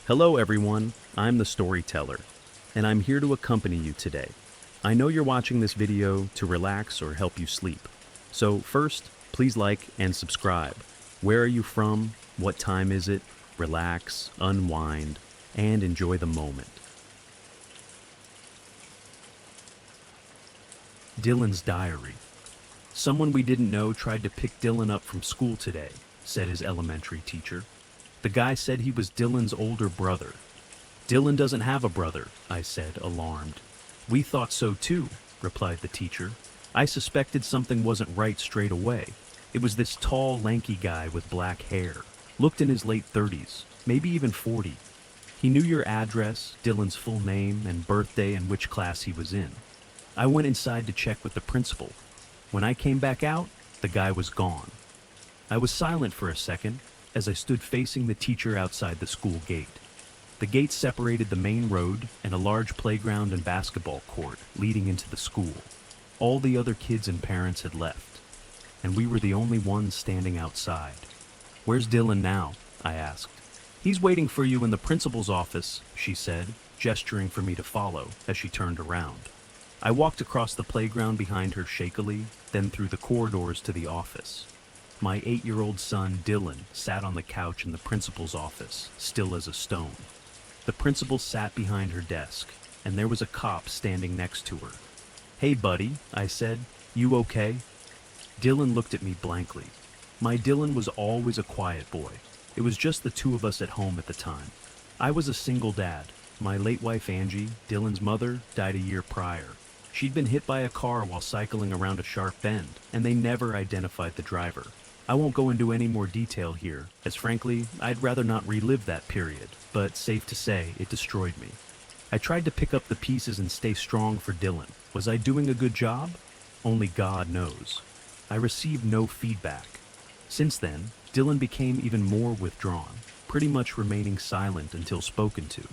Hello everyone, I'm the storyteller, and I'm here to accompany you today. I know you're watching this video to relax or help you sleep. So first, please like and subscribe. Where are you from? What time is it? Relax, unwind, and enjoy the moment. Dylan's diary. Someone we didn't know tried to pick Dylan up from school today, said his elementary teacher. The guy said he was Dylan's older brother. Dylan doesn't have a brother, I said, alarmed. We thought so too, replied the teacher. I suspected something wasn't right straight away. It was this tall, lanky guy with black hair. Looked in his late 30s, maybe even 40. He knew your address, Dylan's full name, and birthday and which class he was in. I went inside to check with the principal. When I came back out, the guy was gone. I was silent for a second as I stood facing the teacher outside the school gate. The gate separated the main road and a large playground and basketball court leading into the school. All the other kids and parents had left, and we were the only ones standing outside. Where's Dylan now? I asked. He's waiting for you in the principal's office, she said, gesturing for me to follow as she turned around. I walked across the playground behind her shakily, then through the corridors to the office. My 8-year-old son, Dylan, sat on the couch in the principal's office, still as a stone. The principal sat behind her desk, and there was a cop standing next to her. Hey, buddy, I said, you okay? Dylan looked at me blankly. My Dylan was always a quiet boy. It was just the two of us at home at the time. I was a single dad. My late wife, Angie, Dylan's mother, died a year prior. She'd been hit by a car while cycling around a sharp bend, and they never identified the driver. I won't go into any more detail here, as frankly, I'd rather not relive that period, but safe to say, it destroyed me. I tried to pick up the pieces and stay strong for Dylan. Was I doing a good job? Only God knows. I received no feedback. Since then, Dylan became even more withdrawn, pretty much remaining silent until spoken to.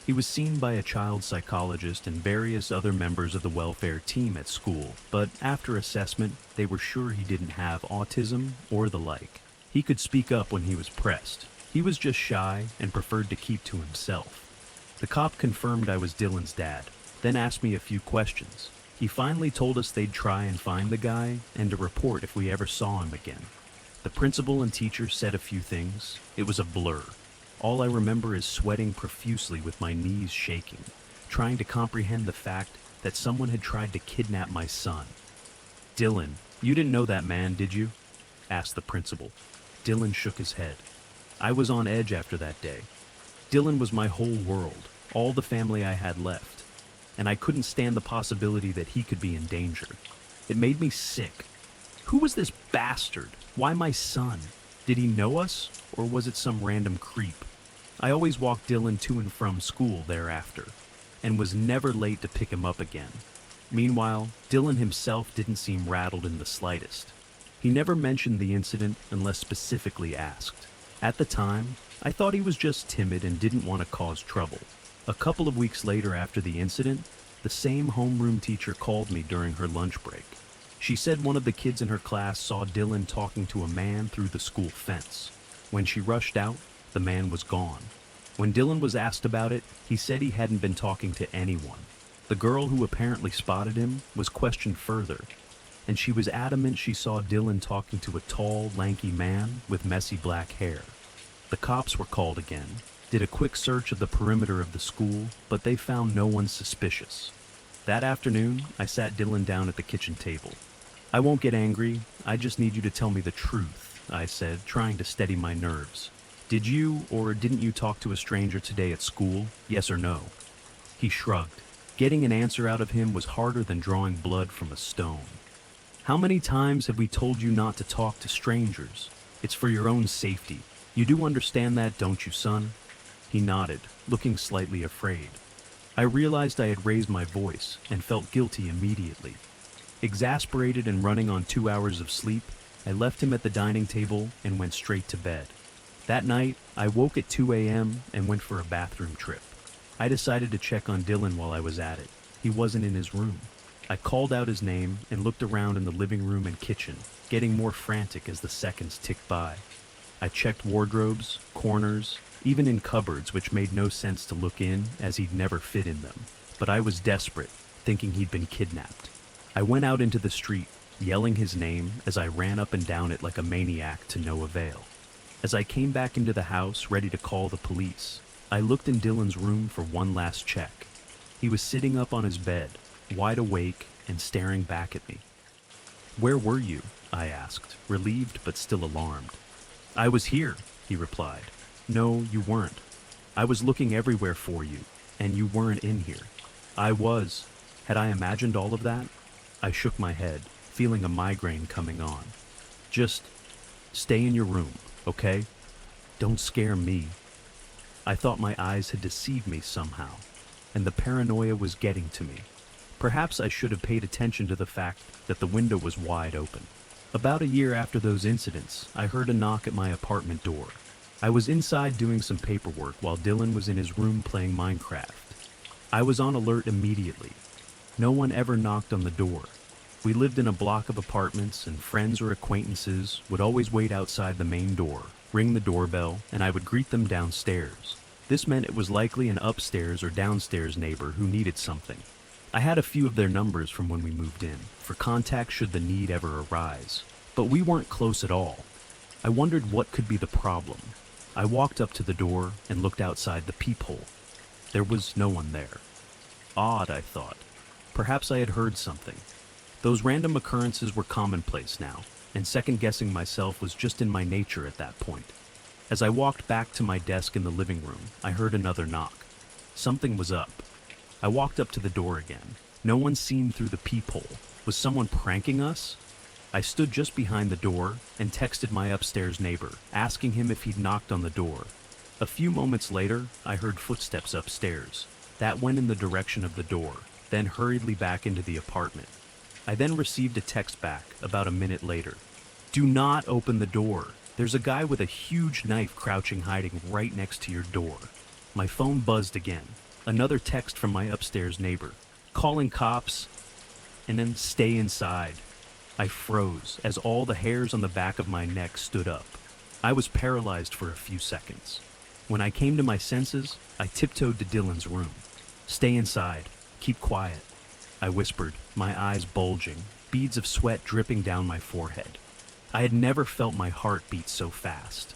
He was seen by a child psychologist and various other members of the welfare team at school, but after assessment, they were sure he didn't have autism or the like. He could speak up when he was pressed. He was just shy and preferred to keep to himself. The cop confirmed I was Dylan's dad, then asked me a few questions. He finally told us they'd try and find the guy and to report if we ever saw him again. The principal and teacher said a few things. It was a blur. All I remember is sweating profusely with my knees shaking, trying to comprehend the fact that someone had tried to kidnap my son. Dylan, you didn't know that man, did you? Asked the principal. Dylan shook his head. I was on edge after that day. Dylan was my whole world, all the family I had left, and I couldn't stand the possibility that he could be in danger. It made me sick. Who was this bastard? Why my son? Did he know us, or was it some random creep? I always walked Dylan to and from school thereafter, and was never late to pick him up again. Meanwhile, Dylan himself didn't seem rattled in the slightest. He never mentioned the incident unless specifically asked. At the time, I thought he was just timid and didn't want to cause trouble. A couple of weeks later after the incident, the same homeroom teacher called me during her lunch break. She said one of the kids in her class saw Dylan talking to a man through the school fence. When she rushed out, the man was gone. When Dylan was asked about it, he said he hadn't been talking to anyone. The girl who apparently spotted him was questioned further, and she was adamant she saw Dylan talking to a tall, lanky man with messy black hair. The cops were called again, did a quick search of the perimeter of the school, but they found no one suspicious. That afternoon, I sat Dylan down at the kitchen table. I won't get angry, I just need you to tell me the truth, I said, trying to steady my nerves. Did you or didn't you talk to a stranger today at school, yes or no? He shrugged. Getting an answer out of him was harder than drawing blood from a stone. How many times have we told you not to talk to strangers? It's for your own safety. You do understand that, don't you, son? He nodded, looking slightly afraid. I realized I had raised my voice and felt guilty immediately. Exasperated and running on 2 hours of sleep, I left him at the dining table and went straight to bed. That night, I woke at 2 a.m. and went for a bathroom trip. I decided to check on Dylan while I was at it. He wasn't in his room. I called out his name and looked around in the living room and kitchen, getting more frantic as the seconds ticked by. I checked wardrobes, corners, even in cupboards which made no sense to look in as he'd never fit in them. But I was desperate, thinking he'd been kidnapped. I went out into the street, yelling his name as I ran up and down it like a maniac to no avail. As I came back into the house, ready to call the police, I looked in Dylan's room for one last check. He was sitting up on his bed, wide awake and staring back at me. "Where were you?" I asked, relieved but still alarmed. "I was here," he replied. "No, you weren't. I was looking everywhere for you, and you weren't in here." I was. Had I imagined all of that? I shook my head, feeling a migraine coming on. "Just stay in your room, okay? Don't scare me." I thought my eyes had deceived me somehow, and the paranoia was getting to me. Perhaps I should have paid attention to the fact that the window was wide open. About a year after those incidents, I heard a knock at my apartment door. I was inside doing some paperwork while Dylan was in his room playing Minecraft. I was on alert immediately. No one ever knocked on the door. We lived in a block of apartments, and friends or acquaintances would always wait outside the main door, ring the doorbell, and I would greet them downstairs. This meant it was likely an upstairs or downstairs neighbor who needed something. I had a few of their numbers from when we moved in, for contact should the need ever arise. But we weren't close at all. I wondered what could be the problem. I walked up to the door and looked outside the peephole. There was no one there. Odd, I thought. Perhaps I had heard something. Those random occurrences were commonplace now, and second-guessing myself was just in my nature at that point. As I walked back to my desk in the living room, I heard another knock. Something was up. I walked up to the door again. No one seen through the peephole. Was someone pranking us? I stood just behind the door and texted my upstairs neighbor, asking him if he'd knocked on the door. A few moments later, I heard footsteps upstairs. That went in the direction of the door, then hurriedly back into the apartment. I then received a text back about a minute later. "Do not open the door. There's a guy with a huge knife crouching hiding right next to your door." My phone buzzed again. Another text from my upstairs neighbor. "Calling cops." And then "stay inside." I froze as all the hairs on the back of my neck stood up. I was paralyzed for a few seconds. When I came to my senses, I tiptoed to Dylan's room. "Stay inside. Keep quiet," I whispered, my eyes bulging, beads of sweat dripping down my forehead. I had never felt my heart beat so fast.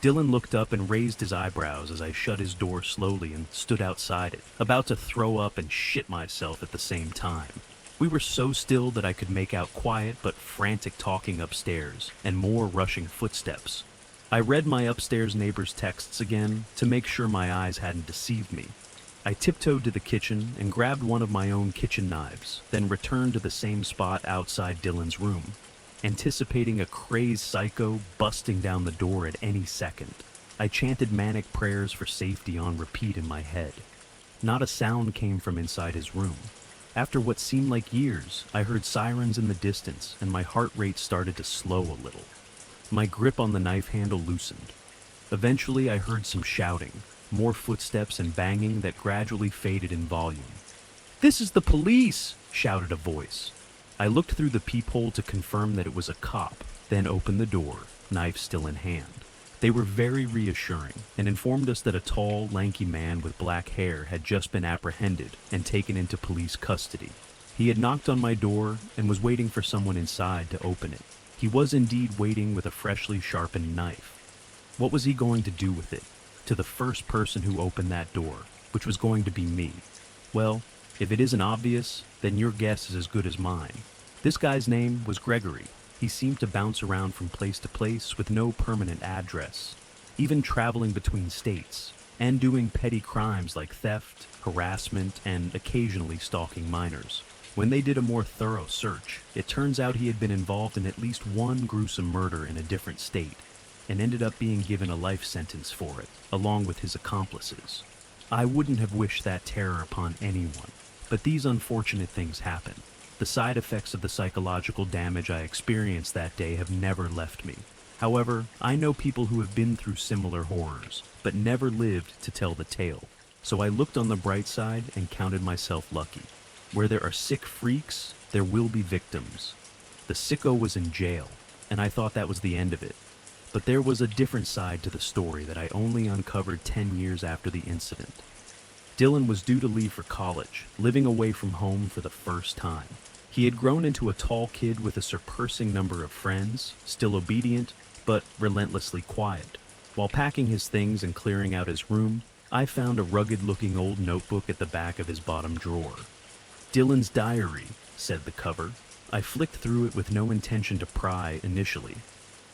Dylan looked up and raised his eyebrows as I shut his door slowly and stood outside it, about to throw up and shit myself at the same time. We were so still that I could make out quiet but frantic talking upstairs, and more rushing footsteps. I read my upstairs neighbor's texts again to make sure my eyes hadn't deceived me. I tiptoed to the kitchen and grabbed one of my own kitchen knives, then returned to the same spot outside Dylan's room, anticipating a crazed psycho busting down the door at any second. I chanted manic prayers for safety on repeat in my head. Not a sound came from inside his room. After what seemed like years, I heard sirens in the distance, and my heart rate started to slow a little. My grip on the knife handle loosened. Eventually, I heard some shouting, more footsteps and banging that gradually faded in volume. "This is the police!" shouted a voice. I looked through the peephole to confirm that it was a cop, then opened the door, knife still in hand. They were very reassuring and informed us that a tall, lanky man with black hair had just been apprehended and taken into police custody. He had knocked on my door and was waiting for someone inside to open it. He was indeed waiting with a freshly sharpened knife. What was he going to do with it? To the first person who opened that door, which was going to be me. Well, if it isn't obvious, then your guess is as good as mine. This guy's name was Gregory. He seemed to bounce around from place to place with no permanent address, even traveling between states, and doing petty crimes like theft, harassment, and occasionally stalking minors. When they did a more thorough search, it turns out he had been involved in at least one gruesome murder in a different state, and ended up being given a life sentence for it, along with his accomplices. I wouldn't have wished that terror upon anyone, but these unfortunate things happen. The side effects of the psychological damage I experienced that day have never left me. However, I know people who have been through similar horrors, but never lived to tell the tale. So I looked on the bright side and counted myself lucky. Where there are sick freaks, there will be victims. The sicko was in jail, and I thought that was the end of it. But there was a different side to the story that I only uncovered 10 years after the incident. Dylan was due to leave for college, living away from home for the first time. He had grown into a tall kid with a surpassing number of friends, still obedient, but relentlessly quiet. While packing his things and clearing out his room, I found a rugged-looking old notebook at the back of his bottom drawer. "Dylan's diary," said the cover. I flicked through it with no intention to pry initially,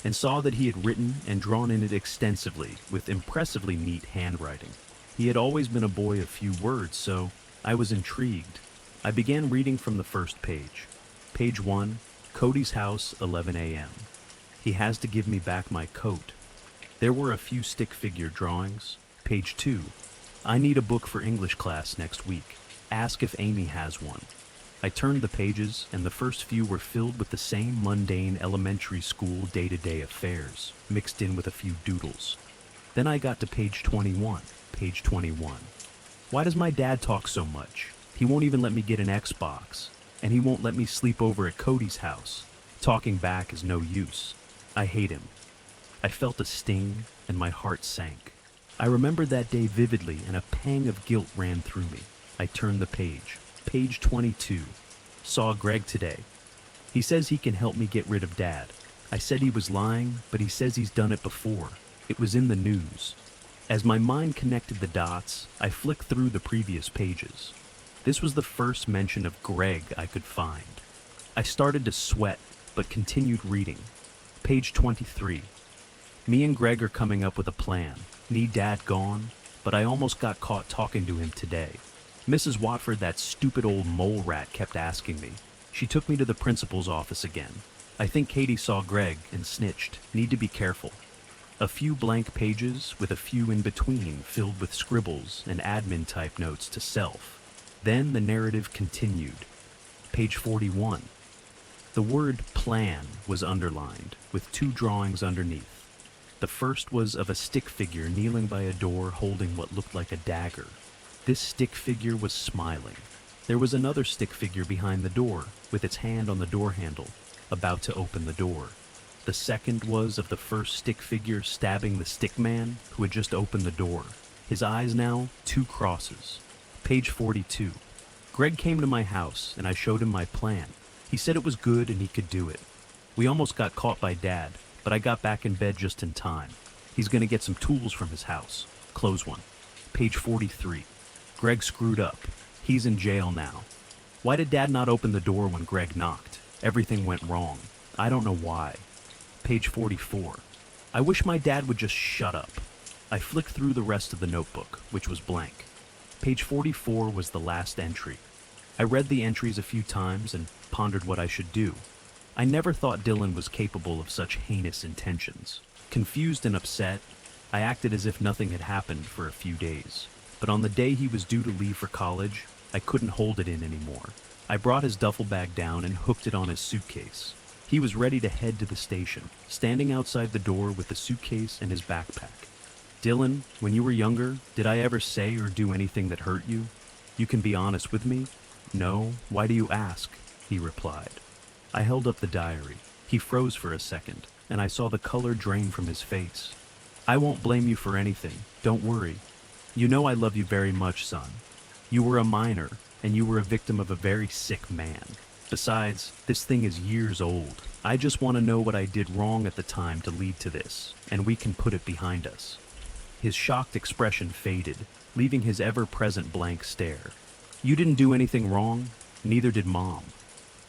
and saw that he had written and drawn in it extensively with impressively neat handwriting. He had always been a boy of few words, so I was intrigued. I began reading from the first page. Page 1, Cody's house, 11 a.m. He has to give me back my coat. There were a few stick figure drawings. Page 2, I need a book for English class next week. Ask if Amy has one. I turned the pages, and the first few were filled with the same mundane elementary school day-to-day affairs, mixed in with a few doodles. Then I got to page 21. Page 21. Why does my dad talk so much? He won't even let me get an Xbox, and he won't let me sleep over at Cody's house. Talking back is no use. I hate him. I felt a sting, and my heart sank. I remembered that day vividly, and a pang of guilt ran through me. I turned the page. Page 22. Saw Greg today. He says he can help me get rid of Dad. I said he was lying, but he says he's done it before. It was in the news. As my mind connected the dots, I flicked through the previous pages. This was the first mention of Greg I could find. I started to sweat, but continued reading. Page 23. Me and Greg are coming up with a plan. Need Dad gone, but I almost got caught talking to him today. Mrs. Watford, that stupid old mole rat, kept asking me. She took me to the principal's office again. I think Katie saw Greg and snitched. Need to be careful. A few blank pages with a few in between filled with scribbles and admin-type notes to self. Then the narrative continued. Page 41. The word plan was underlined with two drawings underneath. The first was of a stick figure kneeling by a door holding what looked like a dagger. This stick figure was smiling. There was another stick figure behind the door, with its hand on the door handle, about to open the door. The second was of the first stick figure stabbing the stick man who had just opened the door. His eyes now, two crosses. Page 42. Greg came to my house, and I showed him my plan. He said it was good and he could do it. We almost got caught by Dad, but I got back in bed just in time. He's going to get some tools from his house. Close one. Page 43. Greg screwed up. He's in jail now. Why did Dad not open the door when Greg knocked? Everything went wrong. I don't know why. Page 44. I wish my dad would just shut up. I flicked through the rest of the notebook, which was blank. Page 44 was the last entry. I read the entries a few times and pondered what I should do. I never thought Dylan was capable of such heinous intentions. Confused and upset, I acted as if nothing had happened for a few days. But on the day he was due to leave for college, I couldn't hold it in anymore. I brought his duffel bag down and hooked it on his suitcase. He was ready to head to the station, standing outside the door with the suitcase and his backpack. Dylan, when you were younger, did I ever say or do anything that hurt you? You can be honest with me? No, why do you ask? He replied. I held up the diary. He froze for a second, and I saw the color drain from his face. I won't blame you for anything, don't worry. You know I love you very much, son. You were a minor, and you were a victim of a very sick man. Besides, this thing is years old. I just want to know what I did wrong at the time to lead to this, and we can put it behind us. His shocked expression faded, leaving his ever-present blank stare. You didn't do anything wrong, neither did Mom.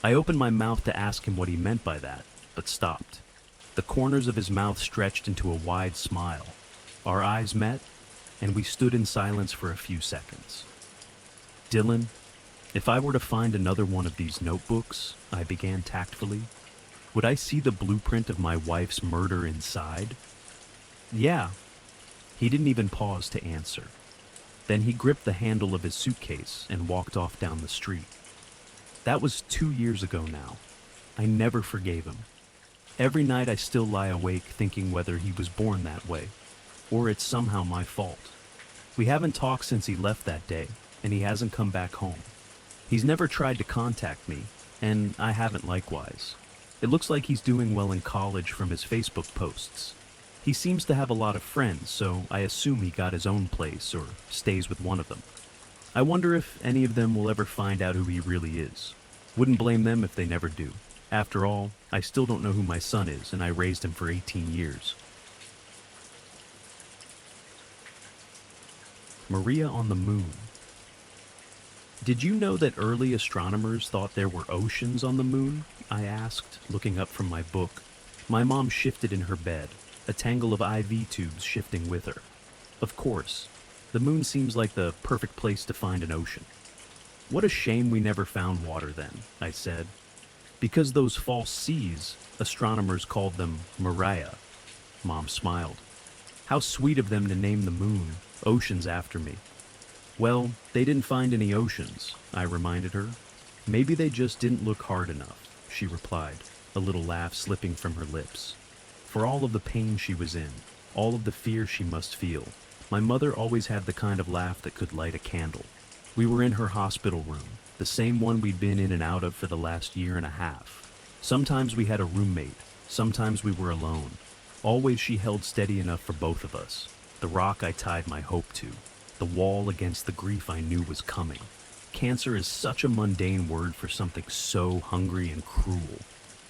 I opened my mouth to ask him what he meant by that, but stopped. The corners of his mouth stretched into a wide smile. Our eyes met, and we stood in silence for a few seconds. Dylan, if I were to find another one of these notebooks, I began tactfully, would I see the blueprint of my wife's murder inside? Yeah. He didn't even pause to answer. Then he gripped the handle of his suitcase and walked off down the street. That was 2 years ago now. I never forgave him. Every night I still lie awake thinking whether he was born that way, or it's somehow my fault. We haven't talked since he left that day, and he hasn't come back home. He's never tried to contact me, and I haven't likewise. It looks like he's doing well in college from his Facebook posts. He seems to have a lot of friends, so I assume he got his own place or stays with one of them. I wonder if any of them will ever find out who he really is. Wouldn't blame them if they never do. After all, I still don't know who my son is, and I raised him for 18 years. Maria on the Moon. Did you know that early astronomers thought there were oceans on the moon? I asked, looking up from my book. My mom shifted in her bed, a tangle of IV tubes shifting with her. Of course, the moon seems like the perfect place to find an ocean. What a shame we never found water then, I said. Because those false seas, astronomers called them Maria. Mom smiled. How sweet of them to name the moon oceans after me. Well, they didn't find any oceans, I reminded her. Maybe they just didn't look hard enough, she replied, a little laugh slipping from her lips. For all of the pain she was in, all of the fear she must feel, my mother always had the kind of laugh that could light a candle. We were in her hospital room, the same one we'd been in and out of for the last year and a half. Sometimes we had a roommate, sometimes we were alone. Always she held steady enough for both of us, the rock I tied my hope to, the wall against the grief I knew was coming. Cancer is such a mundane word for something so hungry and cruel.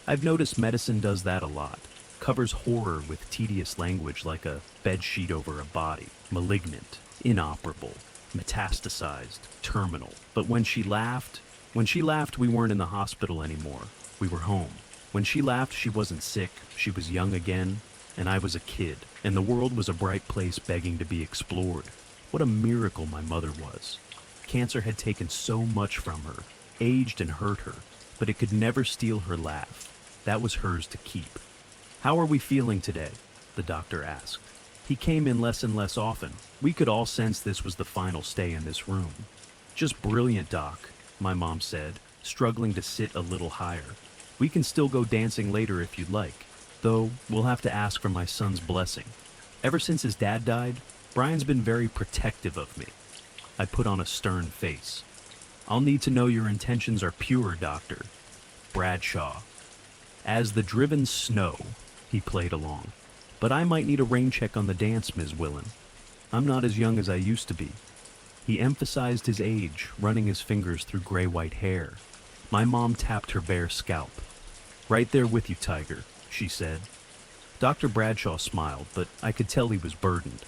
I've noticed medicine does that a lot, covers horror with tedious language like a bedsheet over a body, malignant, inoperable, metastasized, terminal. But when she laughed, we weren't in the hospital anymore. We were home. When she laughed, she wasn't sick, she was young again, and I was a kid, and the world was a bright place begging to be explored. What a miracle my mother was. Cancer had taken so much from her, aged and hurt her, but it could never steal her laugh. That was hers to keep. How are we feeling today? The doctor asked. He came in less and less often. We could all sense this was the final stay in this room. Just brilliant, Doc, my mom said, struggling to sit a little higher. We can still go dancing later if you'd like, though we'll have to ask for my son's blessing. Ever since his dad died, Brian's been very protective of me. I put on a stern face. I'll need to know your intentions are pure, Doctor. Bradshaw. As the driven snow, he played along. But I might need a rain check on the dance, Ms. Willen. I'm not as young as I used to be. He emphasized his age, running his fingers through gray-white hair. My mom tapped her bare scalp. Right there with you, Tiger, she said. Dr. Bradshaw smiled, but I could tell he was burdened.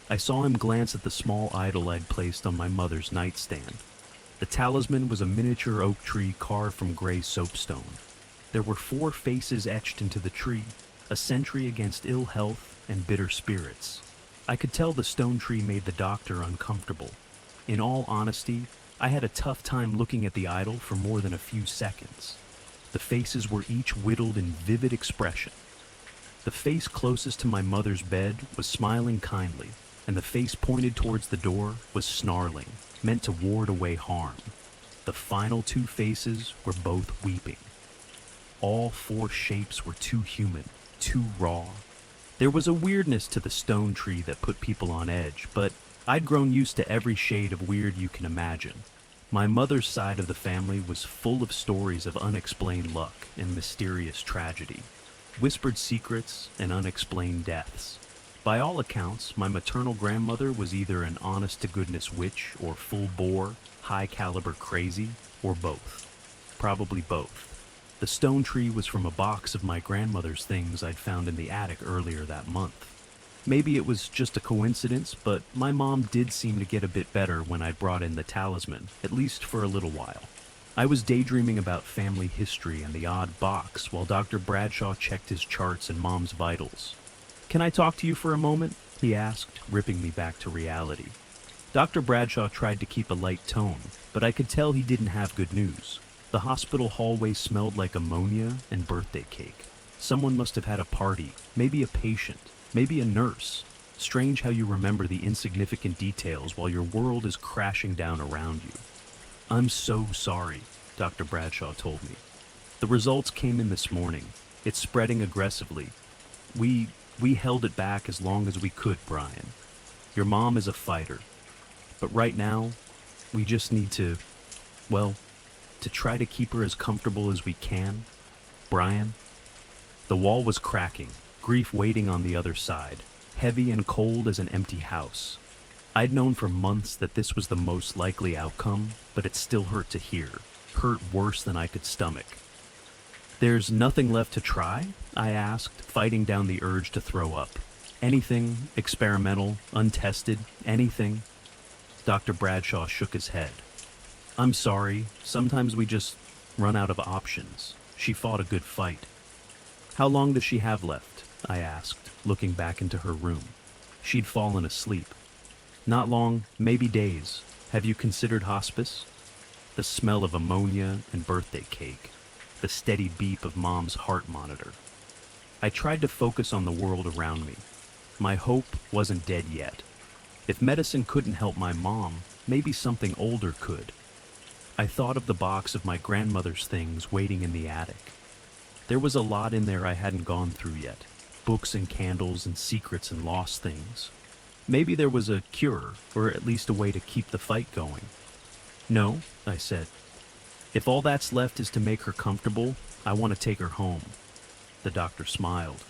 I saw him glance at the small idol I'd placed on my mother's nightstand. The talisman was a miniature oak tree carved from gray soapstone. There were 4 faces etched into the tree, a sentry against ill health and bitter spirits. I could tell the stone tree made the doctor uncomfortable. In all honesty, I had a tough time looking at the idol for more than a few seconds. The faces were each whittled in vivid expression. The face closest to my mother's bed was smiling kindly, and the face pointed towards the door was snarling, meant to ward away harm. The final 2 faces were both weeping. All 4 shapes were too human, too raw. There was a weirdness to the stone tree that put people on edge, but I'd grown used to every shade of weird you can imagine. My mother's side of the family was full of stories of unexplained luck and mysterious tragedy, whispered secrets and unexplained deaths. By all accounts, my maternal grandmother was either an honest-to-goodness witch or full-bore, high-caliber crazy, or both. Probably both. The stone tree was from a box of my grandmother's things I'd found in the attic earlier that month. Maybe it was just a coincidence, but my mom did seem to get a bit better when I brought in the talisman, at least for a little while. I was daydreaming about family history and the odd box while Dr. Bradshaw checked his charts and Mom's vitals. "Can I talk to you for a moment?" he asked, ripping me back to reality. Dr. Bradshaw tried to keep a light tone, but I could tell he didn't have good news. The hospital hallway smelled like ammonia and birthday cake. Someone must have had a party, maybe a patient, maybe a nurse. Strange how you remember the insignificant details while your world is crashing down around you. "I'm so sorry," Dr. Bradshaw told me. "The results came in this morning. It's spreading aggressively. We held it back as long as we could, Brian. Your mom is a fighter. But right now, we just need to try to keep her as comfortable as we can. Brian." The wall was cracking, grief waiting on the other side. heavy and cold as an empty house. I'd known for months that this was the most likely outcome, but it still hurt to hear. Hurt worse than I could stomach. "There's nothing left to try?" I asked, fighting down the urge to throw up. "Anything experimental, untested, anything?" Dr. Bradshaw shook his head. "I'm sorry, sometimes we just run out of options." She fought a good fight. "How long does she have left?" I asked, looking back into her room. She'd fallen asleep. "Not long, maybe days. Have you considered hospice?" The smell of ammonia and birthday cake. The steady beep of Mom's heart monitor. I tried to focus on the world around me. My hope wasn't dead yet. If medicine couldn't help my mom, maybe something older could. I thought of the box of my grandmother's things waiting in the attic. There was a lot in there I hadn't gone through yet. Books and candles and secrets and lost things. Maybe there was a cure, or at least a way to keep the fight going. "No," I said. "If all that's left is to make her comfortable, I want to take her home." The doctor smiled.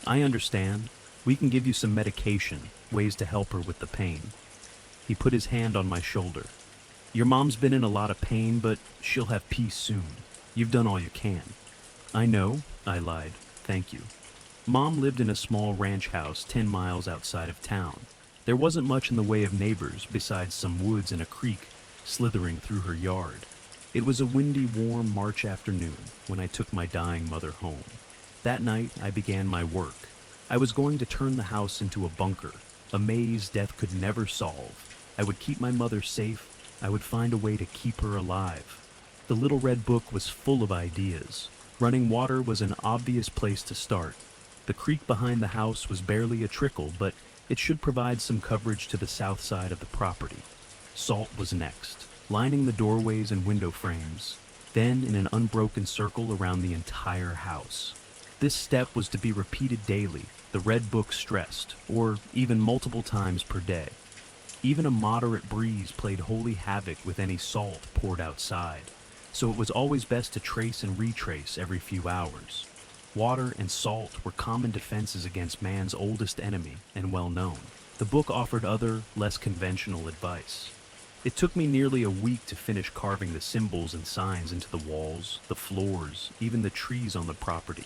"I understand. We can give you some medication, ways to help her with the pain." He put his hand on my shoulder. "Your mom's been in a lot of pain, but she'll have peace soon. You've done all you can." "I know," I lied. "Thank you." Mom lived in a small ranch house 10 miles outside of town. There wasn't much in the way of neighbors besides some woods and a creek slithering through her yard. It was a windy, warm March afternoon when I took my dying mother home. That night, I began my work. I was going to turn the house into a bunker, a maze death could never solve. I would keep my mother safe. I would find a way to keep her alive. The little red book was full of ideas. Running water was an obvious place to start. The creek behind the house was barely a trickle, but it should provide some coverage to the south side of the property. Salt was next, lining the doorways and window frames, then in an unbroken circle around the entire house. This step was to be repeated daily, the red book stressed, or even multiple times per day. Even a moderate breeze played holy havoc with any salt poured outside, so it was always best to trace and retrace every few hours. Water and salt were common defenses against man's oldest enemy and well known. The book offered other, less conventional advice. It took me nearly a week to finish carving the symbols and signs into the walls, the floors, even the trees on the property.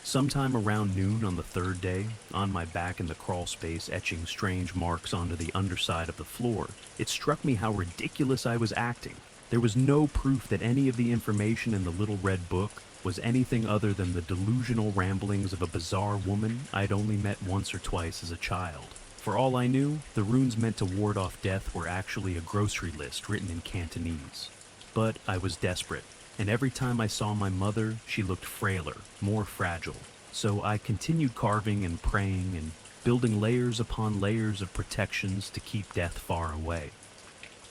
Sometime around noon on the third day, on my back in the crawl space etching strange marks onto the underside of the floor, it struck me how ridiculous I was acting. There was no proof that any of the information in the little red book was anything other than the delusional ramblings of a bizarre woman I'd only met once or twice as a child. For all I knew, the runes meant to ward off death were actually a grocery list written in Cantonese. But I was desperate. And every time I saw my mother, she looked frailer, more fragile. So I continued carving and praying and building layers upon layers of protections to keep death far away.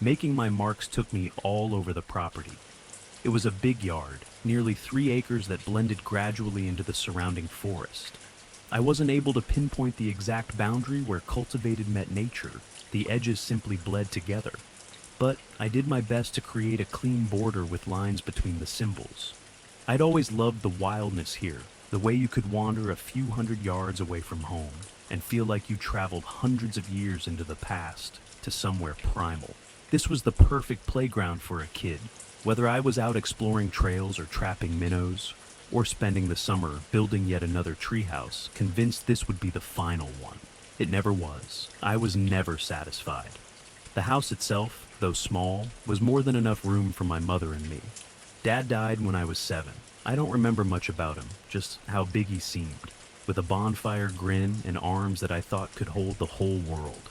Making my marks took me all over the property. It was a big yard, nearly 3 acres that blended gradually into the surrounding forest. I wasn't able to pinpoint the exact boundary where cultivated met nature. The edges simply bled together. But I did my best to create a clean border with lines between the symbols. I'd always loved the wildness here, the way you could wander a few hundred yards away from home and feel like you traveled hundreds of years into the past to somewhere primal. This was the perfect playground for a kid, whether I was out exploring trails or trapping minnows, or spending the summer building yet another treehouse, convinced this would be the final one. It never was. I was never satisfied. The house itself, though small, was more than enough room for my mother and me. Dad died when I was 7. I don't remember much about him, just how big he seemed, with a bonfire grin and arms that I thought could hold the whole world.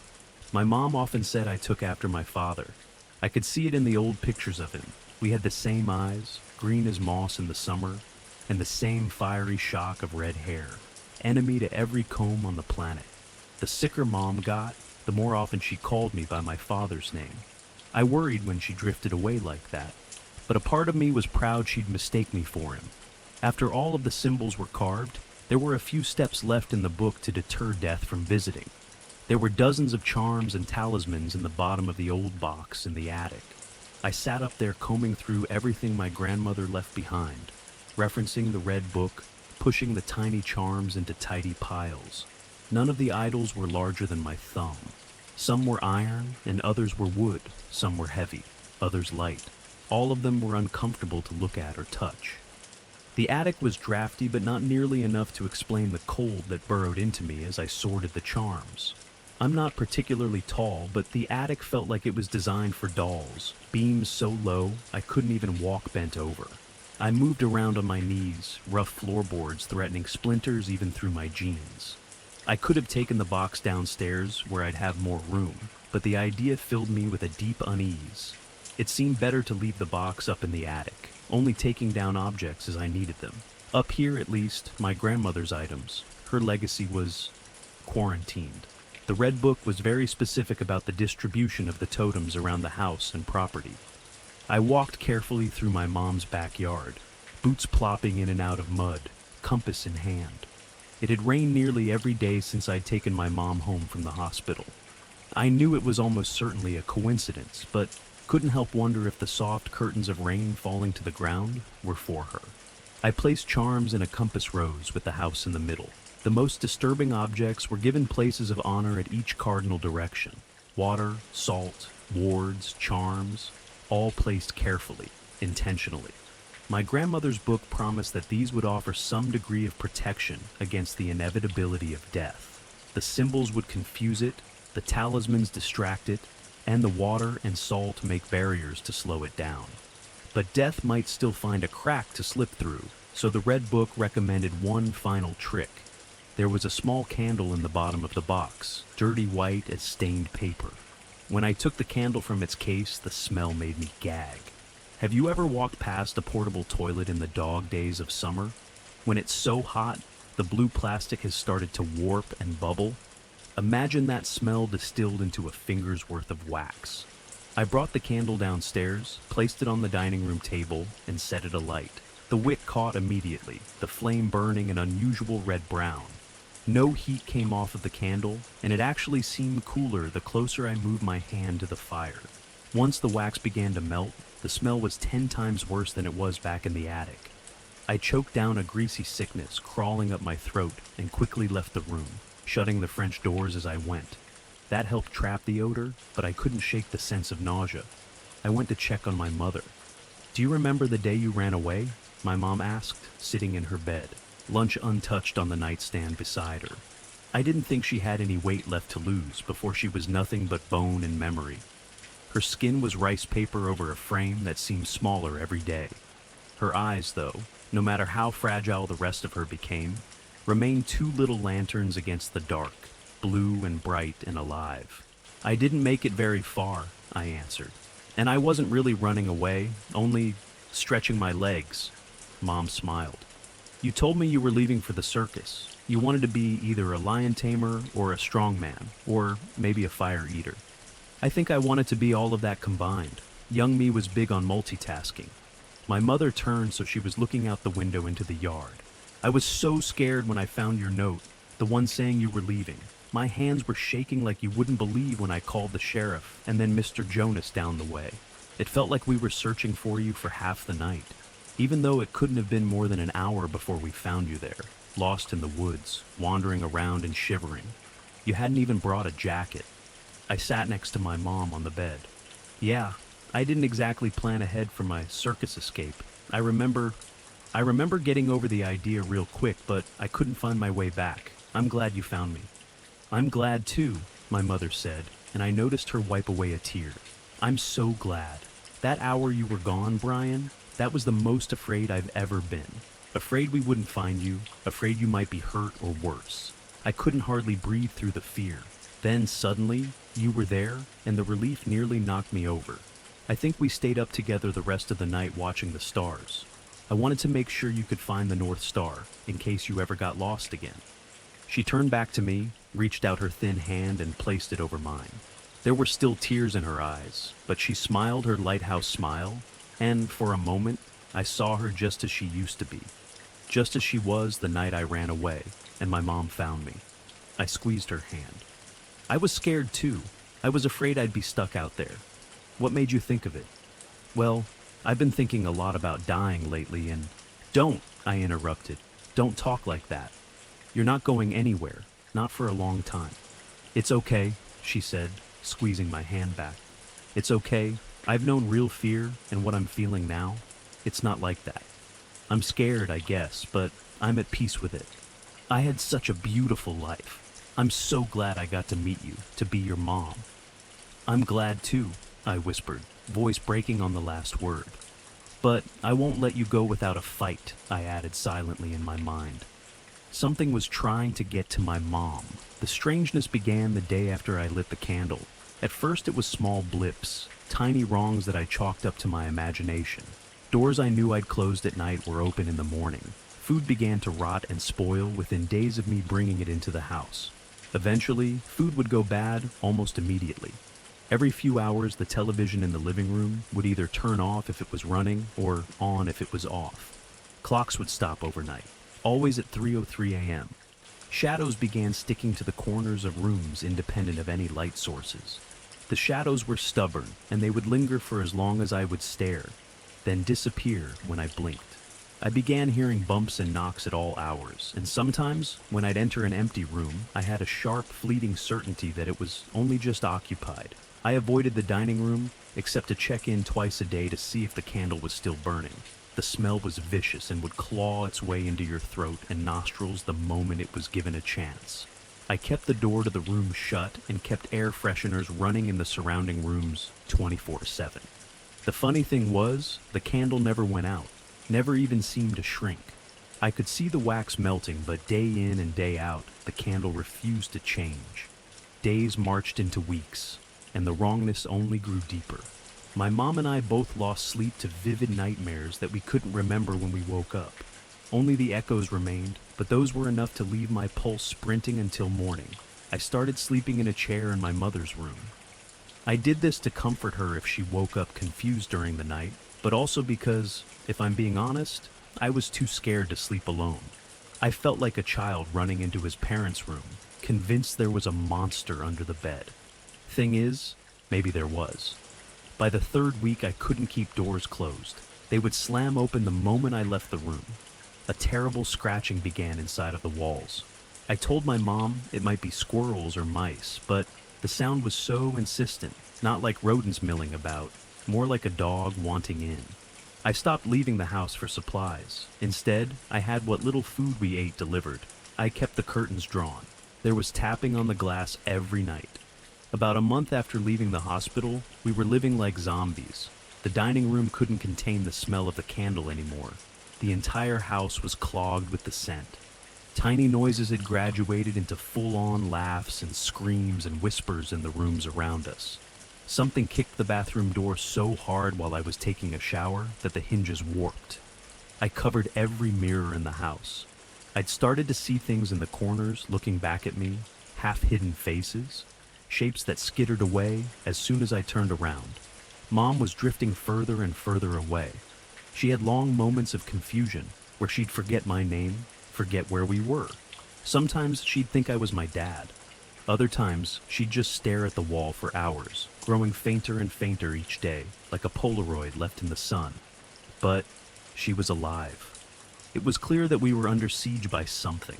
My mom often said I took after my father. I could see it in the old pictures of him. We had the same eyes, green as moss in the summer, and the same fiery shock of red hair, enemy to every comb on the planet. The sicker Mom got, the more often she called me by my father's name. I worried when she drifted away like that, but a part of me was proud she'd mistake me for him. After all of the symbols were carved, there were a few steps left in the book to deter death from visiting. There were dozens of charms and talismans in the bottom of the old box in the attic. I sat up there combing through everything my grandmother left behind, referencing the red book, pushing the tiny charms into tidy piles. None of the idols were larger than my thumb. Some were iron, and others were wood. Some were heavy, others light. All of them were uncomfortable to look at or touch. The attic was drafty, but not nearly enough to explain the cold that burrowed into me as I sorted the charms. I'm not particularly tall, but the attic felt like it was designed for dolls, beams so low I couldn't even walk bent over. I moved around on my knees, rough floorboards threatening splinters even through my jeans. I could have taken the box downstairs where I'd have more room, but the idea filled me with a deep unease. It seemed better to leave the box up in the attic, only taking down objects as I needed them. Up here, at least, my grandmother's items. Her legacy was quarantined. The Red Book was very specific about the distribution of the totems around the house and property. I walked carefully through my mom's backyard, boots plopping in and out of mud, compass in hand. It had rained nearly every day since I'd taken my mom home from the hospital. I knew it was almost certainly a coincidence, but couldn't help wonder if the soft curtains of rain falling to the ground were for her. I placed charms in a compass rose with the house in the middle. The most disturbing objects were given places of honor at each cardinal direction. Water, salt, wards, charms, all placed carefully, intentionally. My grandmother's book promised that these would offer some degree of protection against the inevitability of death. The symbols would confuse it, the talismans distract it, and the water and salt make barriers to slow it down. But death might still find a crack to slip through, so the Red Book recommended one final trick. There was a small candle in the bottom of the box, dirty white as stained paper. When I took the candle from its case, the smell made me gag. Have you ever walked past a portable toilet in the dog days of summer? When it's so hot, the blue plastic has started to warp and bubble? Imagine that smell distilled into a finger's worth of wax. I brought the candle downstairs, placed it on the dining room table, and set it alight. The wick caught immediately, the flame burning an unusual red-brown. No heat came off of the candle, and it actually seemed cooler the closer I moved my hand to the fire. Once the wax began to melt, the smell was 10 times worse than it was back in the attic. I choked down a greasy sickness crawling up my throat and quickly left the room, shutting the French doors as I went. That helped trap the odor, but I couldn't shake the sense of nausea. I went to check on my mother. "Do you remember the day you ran away?" my mom asked, sitting in her bed, lunch untouched on the nightstand beside her. I didn't think she had any weight left to lose before she was nothing but bone and memory. Her skin was rice paper over a frame that seemed smaller every day. Her eyes, though, no matter how fragile the rest of her became, remained two little lanterns against the dark, blue and bright and alive. "I didn't make it very far," I answered. "And I wasn't really running away, only stretching my legs." Mom smiled. "You told me you were leaving for the circus. You wanted to be either a lion tamer or a strongman, or maybe a fire eater. I think I wanted to be all of that combined. Young me was big on multitasking." My mother turned so she was looking out the window into the yard. "I was so scared when I found your note, the one saying you were leaving. My hands were shaking like you wouldn't believe when I called the sheriff and then Mr. Jonas down the way. It felt like we were searching for you for half the night, even though it couldn't have been more than an hour before we found you there, lost in the woods, wandering around and shivering. You hadn't even brought a jacket." I sat next to my mom on the bed. "Yeah, I didn't exactly plan ahead for my circus escape. I remember getting over the idea real quick, but I couldn't find my way back. I'm glad you found me." "I'm glad too," my mother said, and I noticed her wipe away a tear. "I'm so glad. That hour you were gone, Brian, that was the most afraid I've ever been. Afraid we wouldn't find you, afraid you might be hurt or worse. I couldn't hardly breathe through the fear. Then suddenly, you were there, and the relief nearly knocked me over. I think we stayed up together the rest of the night watching the stars. I wanted to make sure you could find the North Star, in case you ever got lost again." She turned back to me, reached out her thin hand and placed it over mine. There were still tears in her eyes, but she smiled her lighthouse smile, and for a moment, I saw her just as she used to be. Just as she was the night I ran away, and my mom found me. I squeezed her hand. "I was scared too. I was afraid I'd be stuck out there." "What made you think of it?" "Well, I've been thinking a lot about dying lately and—" "Don't," I interrupted. "Don't talk like that. You're not going anywhere. not for a long time. It's okay, she said, squeezing my hand back. It's okay. I've known real fear, and what I'm feeling now, it's not like that. I'm scared, I guess, but I'm at peace with it. I had such a beautiful life. I'm so glad I got to meet you, to be your mom. I'm glad too, I whispered, voice breaking on the last word. But I won't let you go without a fight, I added silently in my mind. Something was trying to get to my mom. The strangeness began the day after I lit the candle. At first it was small blips, tiny wrongs that I chalked up to my imagination. Doors I knew I'd closed at night were open in the morning. Food began to rot and spoil within days of me bringing it into the house. Eventually, food would go bad almost immediately. Every few hours, the television in the living room would either turn off if it was running or on if it was off. Clocks would stop overnight, always at 3:03 a.m. Shadows began sticking to the corners of rooms independent of any light sources. The shadows were stubborn, and they would linger for as long as I would stare, then disappear when I blinked. I began hearing bumps and knocks at all hours, and sometimes, when I'd enter an empty room, I had a sharp, fleeting certainty that it was only just occupied. I avoided the dining room, except to check in twice a day to see if the candle was still burning. The smell was vicious and would claw its way into your throat and nostrils the moment it was given a chance. I kept the door to the room shut and kept air fresheners running in the surrounding rooms 24/7. The funny thing was, the candle never went out, never even seemed to shrink. I could see the wax melting, but day in and day out, the candle refused to change. Days marched into weeks, and the wrongness only grew deeper. My mom and I both lost sleep to vivid nightmares that we couldn't remember when we woke up. Only the echoes remained, but those were enough to leave my pulse sprinting until morning. I started sleeping in a chair in my mother's room. I did this to comfort her if she woke up confused during the night, but also because, if I'm being honest, I was too scared to sleep alone. I felt like a child running into his parents' room, convinced there was a monster under the bed. Thing is, maybe there was. By the third week, I couldn't keep doors closed. They would slam open the moment I left the room. A terrible scratching began inside of the walls. I told my mom it might be squirrels or mice, but the sound was so insistent, not like rodents milling about, more like a dog wanting in. I stopped leaving the house for supplies. Instead, I had what little food we ate delivered. I kept the curtains drawn. There was tapping on the glass every night. About a month after leaving the hospital, we were living like zombies. The dining room couldn't contain the smell of the candle anymore. The entire house was clogged with the scent. Tiny noises had graduated into full-on laughs and screams and whispers in the rooms around us. Something kicked the bathroom door so hard while I was taking a shower that the hinges warped. I covered every mirror in the house. I'd started to see things in the corners looking back at me, half-hidden faces, shapes that skittered away as soon as I turned around. Mom was drifting further and further away. She had long moments of confusion where she'd forget my name, forget where we were. Sometimes she'd think I was my dad. Other times, she'd just stare at the wall for hours, growing fainter and fainter each day, like a Polaroid left in the sun. But she was alive. It was clear that we were under siege by something.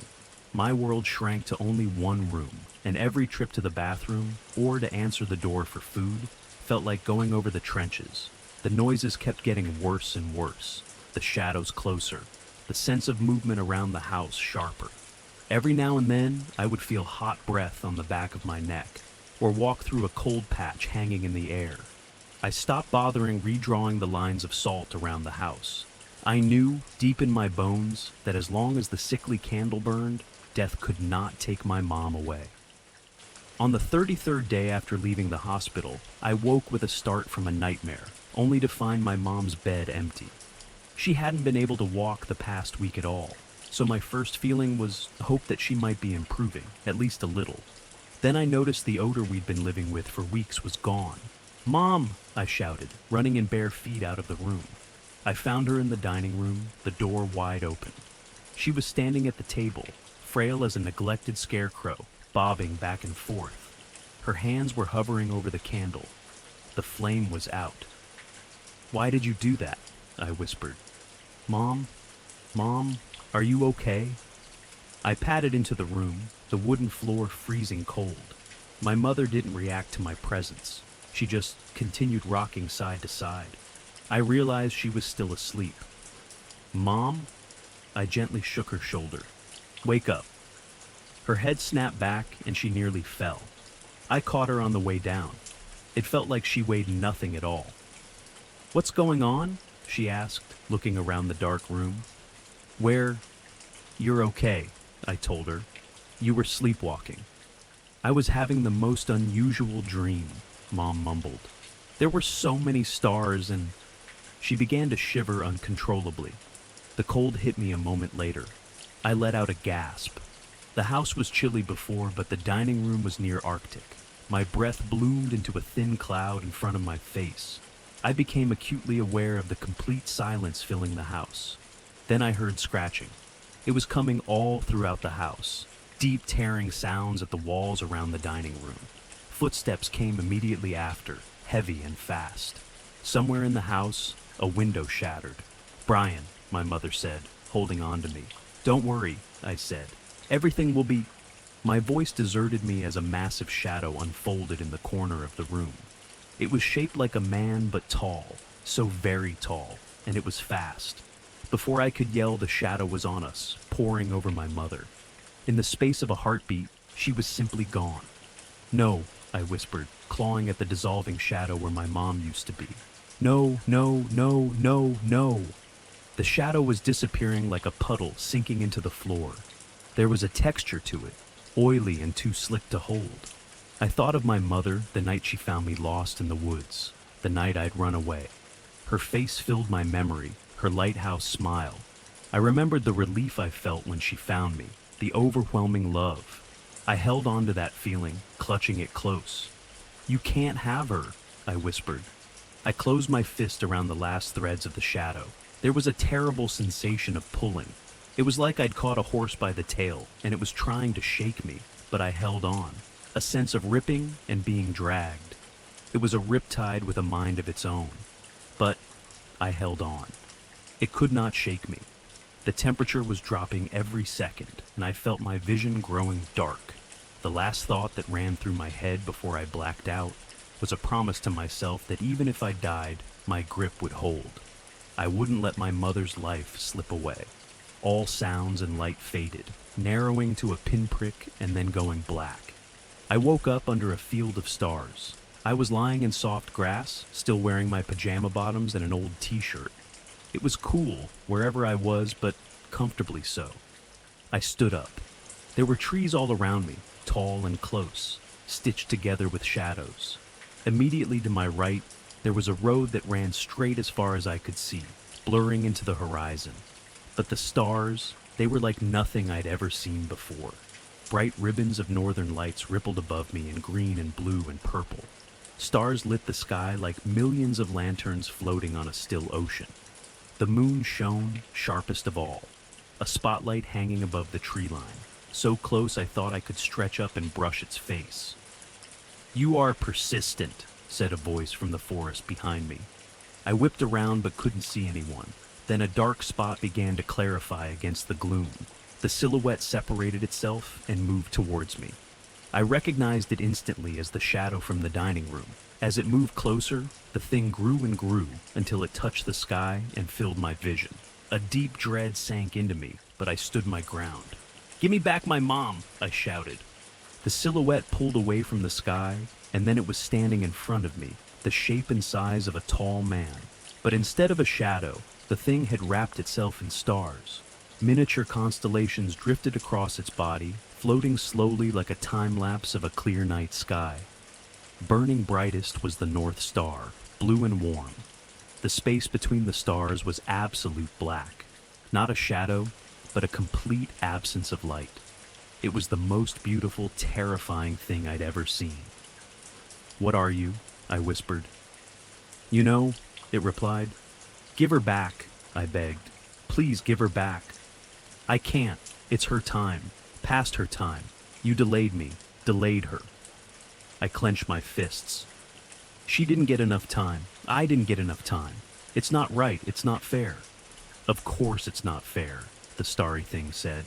My world shrank to only one room, and every trip to the bathroom, or to answer the door for food, felt like going over the trenches. The noises kept getting worse and worse, the shadows closer, the sense of movement around the house sharper. Every now and then, I would feel hot breath on the back of my neck, or walk through a cold patch hanging in the air. I stopped bothering redrawing the lines of salt around the house. I knew, deep in my bones, that as long as the sickly candle burned, death could not take my mom away. On the 33rd day after leaving the hospital, I woke with a start from a nightmare, only to find my mom's bed empty. She hadn't been able to walk the past week at all, so my first feeling was hope that she might be improving, at least a little. Then I noticed the odor we'd been living with for weeks was gone. "Mom!" I shouted, running in bare feet out of the room. I found her in the dining room, the door wide open. She was standing at the table, frail as a neglected scarecrow, bobbing back and forth. Her hands were hovering over the candle. The flame was out. "Why did you do that?" I whispered. Mom, are you okay?" I padded into the room, the wooden floor freezing cold. My mother didn't react to my presence. She just continued rocking side to side. I realized she was still asleep. "Mom?" I gently shook her shoulder. "Wake up." Her head snapped back and she nearly fell. I caught her on the way down. It felt like she weighed nothing at all. "What's going on?" she asked, looking around the dark room. "You're okay," I told her. "You were sleepwalking." "I was having the most unusual dream," Mom mumbled. "There were so many stars and—" She began to shiver uncontrollably. The cold hit me a moment later. I let out a gasp. The house was chilly before, but the dining room was near Arctic. My breath bloomed into a thin cloud in front of my face. I became acutely aware of the complete silence filling the house. Then I heard scratching. It was coming all throughout the house. Deep tearing sounds at the walls around the dining room. Footsteps came immediately after, heavy and fast. Somewhere in the house, a window shattered. "Brian," my mother said, holding on to me. "Don't worry," I said. "Everything will be—" My voice deserted me as a massive shadow unfolded in the corner of the room. It was shaped like a man, but tall, so very tall, and it was fast. Before I could yell, the shadow was on us, pouring over my mother. In the space of a heartbeat, she was simply gone. "No," I whispered, clawing at the dissolving shadow where my mom used to be. "No, no, no, no, no." The shadow was disappearing like a puddle sinking into the floor. There was a texture to it, oily and too slick to hold. I thought of my mother the night she found me lost in the woods, the night I'd run away. Her face filled my memory, her lighthouse smile. I remembered the relief I felt when she found me, the overwhelming love. I held on to that feeling, clutching it close. "You can't have her," I whispered. I closed my fist around the last threads of the shadow. There was a terrible sensation of pulling. It was like I'd caught a horse by the tail, and it was trying to shake me, but I held on. A sense of ripping and being dragged. It was a riptide with a mind of its own. But I held on. It could not shake me. The temperature was dropping every second, and I felt my vision growing dark. The last thought that ran through my head before I blacked out was a promise to myself that even if I died, my grip would hold. I wouldn't let my mother's life slip away. All sounds and light faded, narrowing to a pinprick and then going black. I woke up under a field of stars. I was lying in soft grass, still wearing my pajama bottoms and an old t-shirt. It was cool, wherever I was, but comfortably so. I stood up. There were trees all around me, tall and close, stitched together with shadows. Immediately to my right, there was a road that ran straight as far as I could see, blurring into the horizon. But the stars, they were like nothing I'd ever seen before. Bright ribbons of northern lights rippled above me in green and blue and purple. Stars lit the sky like millions of lanterns floating on a still ocean. The moon shone, sharpest of all, a spotlight hanging above the tree line, so close I thought I could stretch up and brush its face. "You are persistent," said a voice from the forest behind me. I whipped around but couldn't see anyone. Then a dark spot began to clarify against the gloom. The silhouette separated itself and moved towards me. I recognized it instantly as the shadow from the dining room. As it moved closer, the thing grew and grew until it touched the sky and filled my vision. A deep dread sank into me, but I stood my ground. "Give me back my mom," I shouted. The silhouette pulled away from the sky, and then it was standing in front of me, the shape and size of a tall man. But instead of a shadow, the thing had wrapped itself in stars. Miniature constellations drifted across its body, floating slowly like a time-lapse of a clear night sky. Burning brightest was the North Star, blue and warm. The space between the stars was absolute black. Not a shadow, but a complete absence of light. It was the most beautiful, terrifying thing I'd ever seen. "What are you?" I whispered. "You know," it replied. "Give her back," I begged. "Please give her back." "I can't. It's her time. Past her time. You delayed me. Delayed her." I clenched my fists. "She didn't get enough time. I didn't get enough time. It's not right. It's not fair." "Of course it's not fair," the starry thing said.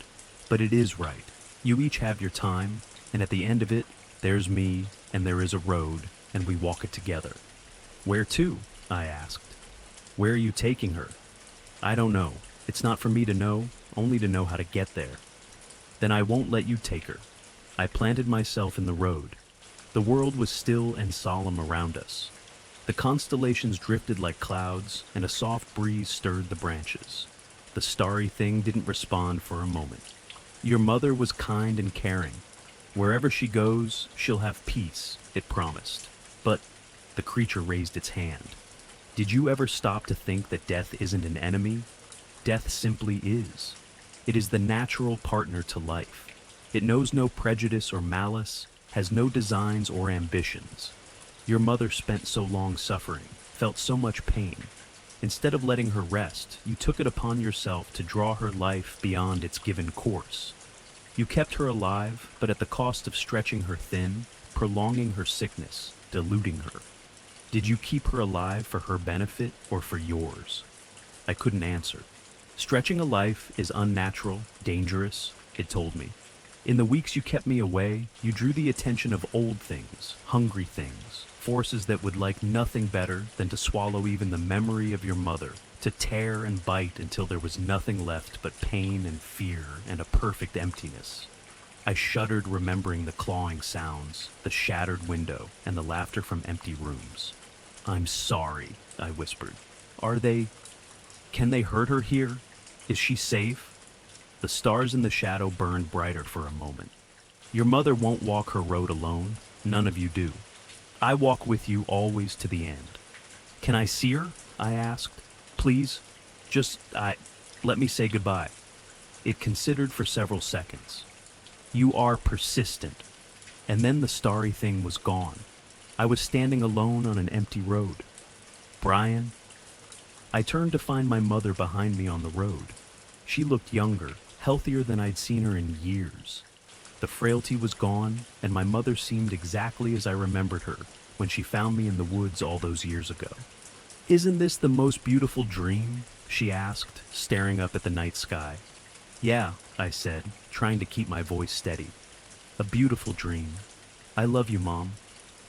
But it is right. You each have your time, and at the end of it, there's me, and there is a road, and we walk it together. Where to? I asked. Where are you taking her? I don't know. It's not for me to know, only to know how to get there. Then I won't let you take her. I planted myself in the road. The world was still and solemn around us. The constellations drifted like clouds, and a soft breeze stirred the branches. The starry thing didn't respond for a moment. Your mother was kind and caring. Wherever she goes, she'll have peace, it promised. But the creature raised its hand. Did you ever stop to think that death isn't an enemy? Death simply is. It is the natural partner to life. It knows no prejudice or malice, has no designs or ambitions. Your mother spent so long suffering, felt so much pain. Instead of letting her rest, you took it upon yourself to draw her life beyond its given course. You kept her alive, but at the cost of stretching her thin, prolonging her sickness, diluting her. Did you keep her alive for her benefit or for yours? I couldn't answer. Stretching a life is unnatural, dangerous, it told me. In the weeks you kept me away, you drew the attention of old things, hungry things, forces that would like nothing better than to swallow even the memory of your mother, to tear and bite until there was nothing left but pain and fear and a perfect emptiness. I shuddered remembering the clawing sounds, the shattered window, and the laughter from empty rooms. I'm sorry, I whispered. Can they hurt her here? Is she safe? The stars in the shadow burned brighter for a moment. Your mother won't walk her road alone. None of you do. I walk with you always to the end. Can I see her? I asked. Please? Let me say goodbye. It considered for several seconds. You are persistent. And then the starry thing was gone. I was standing alone on an empty road. Brian? I turned to find my mother behind me on the road. She looked younger, healthier than I'd seen her in years. The frailty was gone, and my mother seemed exactly as I remembered her when she found me in the woods all those years ago. Isn't this the most beautiful dream? She asked, staring up at the night sky. Yeah, I said, trying to keep my voice steady. A beautiful dream. I love you, Mom.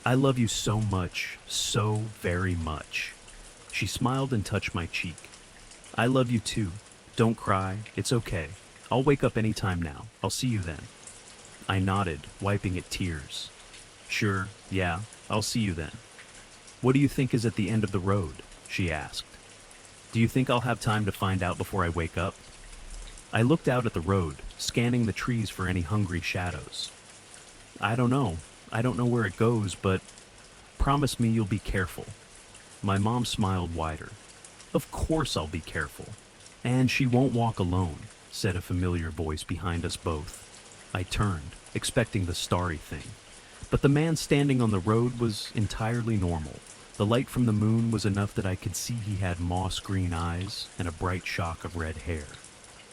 I love you so much, so very much. She smiled and touched my cheek. I love you too. Don't cry, it's okay. I'll wake up any time now. I'll see you then. I nodded, wiping at tears. Sure, yeah, I'll see you then. What do you think is at the end of the road? She asked. Do you think I'll have time to find out before I wake up? I looked out at the road, scanning the trees for any hungry shadows. I don't know. I don't know where it goes, but promise me you'll be careful. My mom smiled wider. Of course I'll be careful. And she won't walk alone, said a familiar voice behind us both. I turned, expecting the starry thing. But the man standing on the road was entirely normal. The light from the moon was enough that I could see he had moss-green eyes and a bright shock of red hair.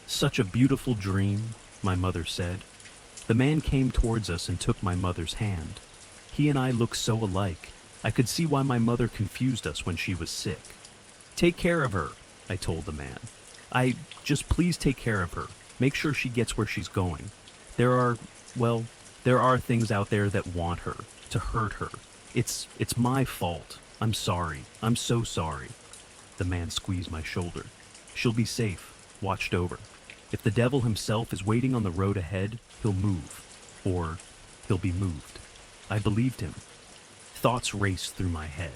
Such a beautiful dream, my mother said. The man came towards us and took my mother's hand. He and I looked so alike. I could see why my mother confused us when she was sick. Take care of her, I told the man. Just please take care of her. Make sure she gets where she's going. There are things out there that want her, to hurt her. It's my fault. I'm sorry. I'm so sorry. The man squeezed my shoulder. She'll be safe, watched over. If the devil himself is waiting on the road ahead, he'll move. Or he'll be moved. I believed him. Thoughts raced through my head.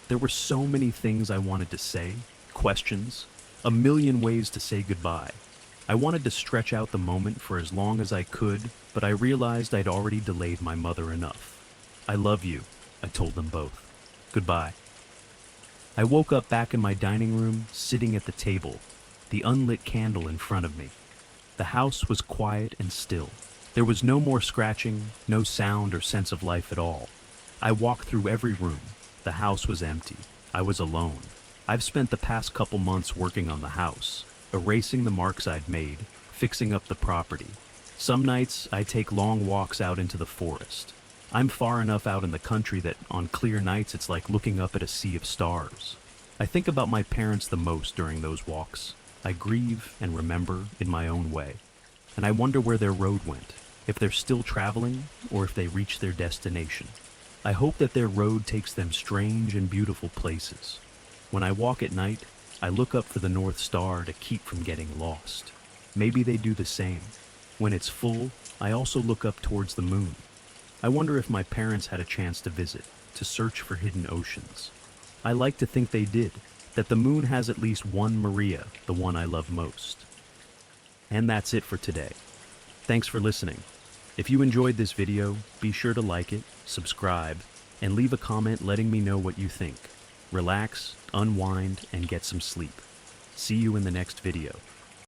There were so many things I wanted to say, questions, a million ways to say goodbye. I wanted to stretch out the moment for as long as I could, but I realized I'd already delayed my mother enough. I love you, I told them both. Goodbye. I woke up back in my dining room, sitting at the table, the unlit candle in front of me. The house was quiet and still. There was no more scratching, no sound or sense of life at all. I walked through every room. The house was empty. I was alone. I've spent the past couple months working on the house, erasing the marks I'd made, fixing up the property. Some nights, I take long walks out into the forest. I'm far enough out in the country that on clear nights it's like looking up at a sea of stars. I think about my parents the most during those walks. I grieve and remember in my own way. and I wonder where their road went, if they're still traveling or if they reached their destination. I hope that their road takes them strange and beautiful places. When I walk at night, I look up for the North Star to keep from getting lost. Maybe they do the same. When it's full, I also look up towards the moon. I wonder if my parents had a chance to visit, to search for hidden oceans. I like to think they did, that the moon has at least one Maria, the one I love most. And that's it for today. Thanks for listening. If you enjoyed this video, be sure to like it, subscribe, and leave a comment letting me know what you think. Relax, unwind, and get some sleep. See you in the next video.